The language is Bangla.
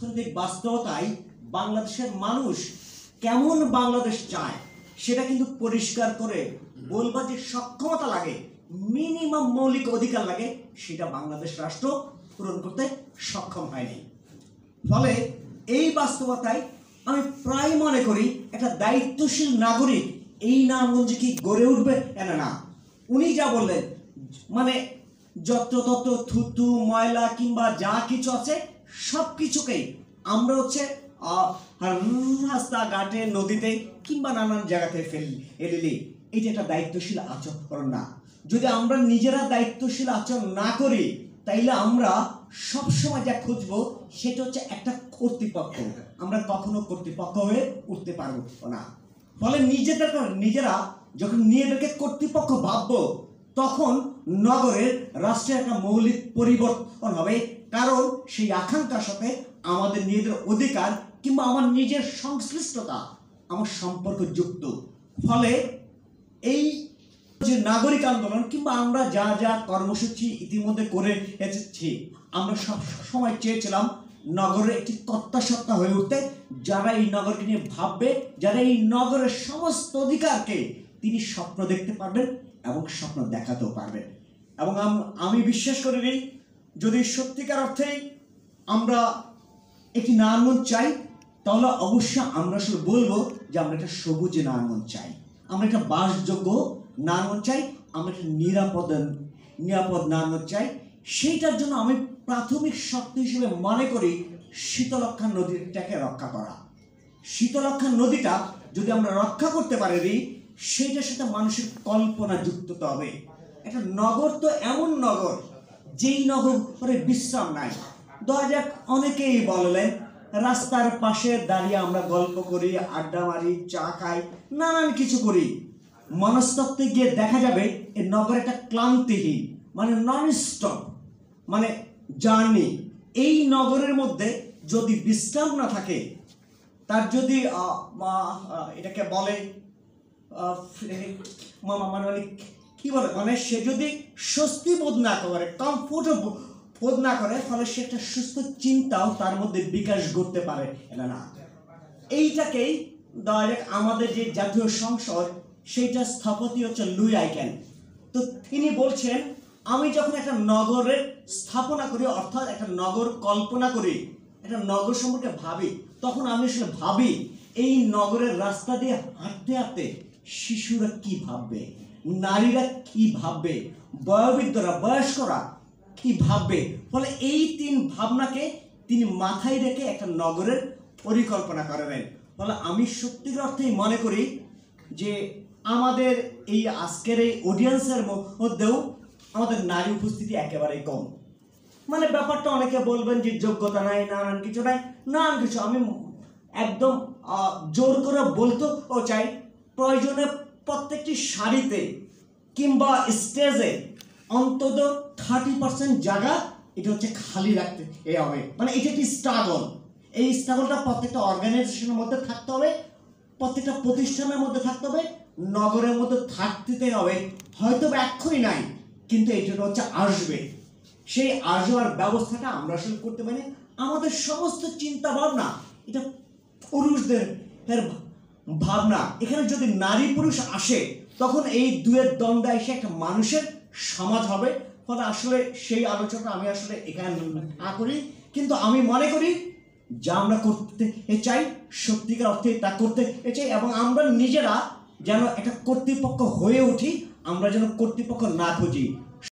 অর্থনৈতিক বাস্তবতায় বাংলাদেশের মানুষ কেমন বাংলাদেশ চায় সেটা কিন্তু পরিষ্কার করে বলবা যে সক্ষমতা লাগে, মিনিমাম মৌলিক অধিকার লাগে, সেটা বাংলাদেশ রাষ্ট্র পূরণ করতে সক্ষম হয়নি। ফলে এই বাস্তবতায় আমি প্রায় মনে করি একটা দায়িত্বশীল নাগরিক এই নারায়ণগঞ্জে কি গড়ে উঠবে না। উনি যা বললেন মানে যত্রতত্র থুতু ময়লা কিংবা যা কিছু আছে সব কিছুকেই আমরা রাস্তাঘাটে নদীতে কিংবা নানান জায়গাতে এলিলি এটা একটা দায়িত্বশীল আচরণ না। যদি আমরা নিজেরা দায়িত্বশীল আচরণ না করি তাইলে আমরা সবসময় যা খুঁজবো সেটা হচ্ছে একটা কর্তৃপক্ষ। আমরা কখনো কর্তৃপক্ষ হয়ে উঠতে পারবো না। ফলে নিজেরা যখন নিজেদেরকে কর্তৃপক্ষ ভাববো তখন নগরের রাষ্ট্রের একটা মৌলিক পরিবর্তন হবে, কারণ সেই আকাঙ্ক্ষার সাথে আমাদের নিজেদের অধিকার কিংবা আমার নিজের সংশ্লিষ্টতা আমার সম্পর্ক যুক্ত। ফলে এই যে নাগরিক আন্দোলন কিংবা আমরা যা যা কর্মসূচি ইতিমধ্যে করে এসেছি, আমরা সব সময় চেয়েছিলাম নগরের একটি কর্তাসত্তা হয়ে উঠতে, যারা এই নগরকে নিয়ে ভাববে, যারা এই নগরের সমস্ত অধিকারকে তিনি স্বপ্ন দেখতে পারবেন এবং স্বপ্ন দেখাতেও পারবেন। এবং আমি বিশ্বাস করি যদি সত্যিকার অর্থেই আমরা একটি নারায়ণগঞ্জ চাই তাহলে অবশ্যই আমরা আসলে বলবো যে আমরা একটা সবুজ নারায়ণগঞ্জ চাই, আমরা একটা বাসযোগ্য নারায়ণগঞ্জ চাই, আমরা একটা নিরাপদ নারায়ণগঞ্জ চাই। সেইটার জন্য আমি প্রাথমিক শর্ত হিসেবে মনে করি শীতলক্ষ্যা নদীটাকে রক্ষা করা। শীতলক্ষ্যা নদীটা যদি আমরা রক্ষা করতে পারি সেইটার সাথে মানুষের কল্পনা যুক্ত হবে। একটা নগর তো এমন নগর যেই নগরে বিশ্রাম নাই। অনেকেই বললেন রাস্তার পাশে দাঁড়িয়ে আমরা গল্প করি, আড্ডা মারি, চা খাই, নানান কিছু করি। মনস্তত্ত্বে গিয়ে দেখা যাবে এই নগর একটা ক্লান্তিহীন মানে নন স্টপ মানে জার্নি। এই নগরের মধ্যে যদি বিশ্রাম না থাকে, তার যদি এটাকে বলে কি বলে মানে সে যদি স্বস্তি বোধ না করে, কমফোর্ট বোধ না করে, ফলে সে একটা সুস্থ চিন্তাও তার মধ্যে বিকাশ করতে পারে না। এইটাকেই আমাদের যে জাতীয় সংসদ সেইটা স্থপতি হচ্ছে লুই আইকেন। তো তিনি বলছেন আমি যখন একটা নগরের স্থাপনা করি, অর্থাৎ একটা নগর কল্পনা করি, একটা নগর সম্পর্কে ভাবি, তখন আমি আসলে ভাবি এই নগরের রাস্তা দিয়ে হাঁটতে হাঁটতে শিশুরা কি ভাববে, নারীরা কি ভাববে, বয়োবৃদ্ধরা বয়স্করা কি ভাববে। ফলে এই তিন ভাবনাকে তিনি মাথায় রেখে একটা নগরের পরিকল্পনা করেন। ফলে আমি সত্যিকার অর্থেই মনে করি যে আমাদের এই আজকের এই অডিয়েন্সের মধ্যেও আমাদের নারী উপস্থিতি একেবারেই কম। মানে ব্যাপারটা অনেকে বলবেন যে যোগ্যতা নাই, নানান কিছু নাই, নানান কিছু। আমি একদম জোর করে বলতেও চাই প্রয়োজনে প্রত্যেকটি শাড়িতে কিংবা স্টেজে অন্তত 30% জায়গা এটা হচ্ছে খালি রাখতে হবে। মানে এটা একটি স্ট্রাগল। এই স্ট্রাগলটা প্রত্যেকটা অর্গানাইজেশনের মধ্যে থাকতে হবে, প্রত্যেকটা প্রতিষ্ঠানের মধ্যে থাকতে হবে, নগরের মধ্যে থাকতে হবে। হয়তো এক্ষুনি নাই, কিন্তু এটা হচ্ছে আসবে। সেই আসবার ব্যবস্থাটা আমরা আসলে করতে পারি। আমাদের সমস্ত চিন্তা ভাবনা এটা পুরুষদের ভাবনা। এখানে যদি নারী পুরুষ আসে তখন এই দুয়ের দ্বন্দ্ব এসে একটা মানুষের সমাজ হবে। ফলে আসলে সেই আলোচনা আমি আসলে এখানে না করি, কিন্তু আমি মনে করি যা আমরা করতে চাই সত্যিকার অর্থে তা করতে চাই, এবং আমরা নিজেরা যেন একটা কর্তৃপক্ষ হয়ে উঠি, আমরা যেন কর্তৃপক্ষ না খুঁজি।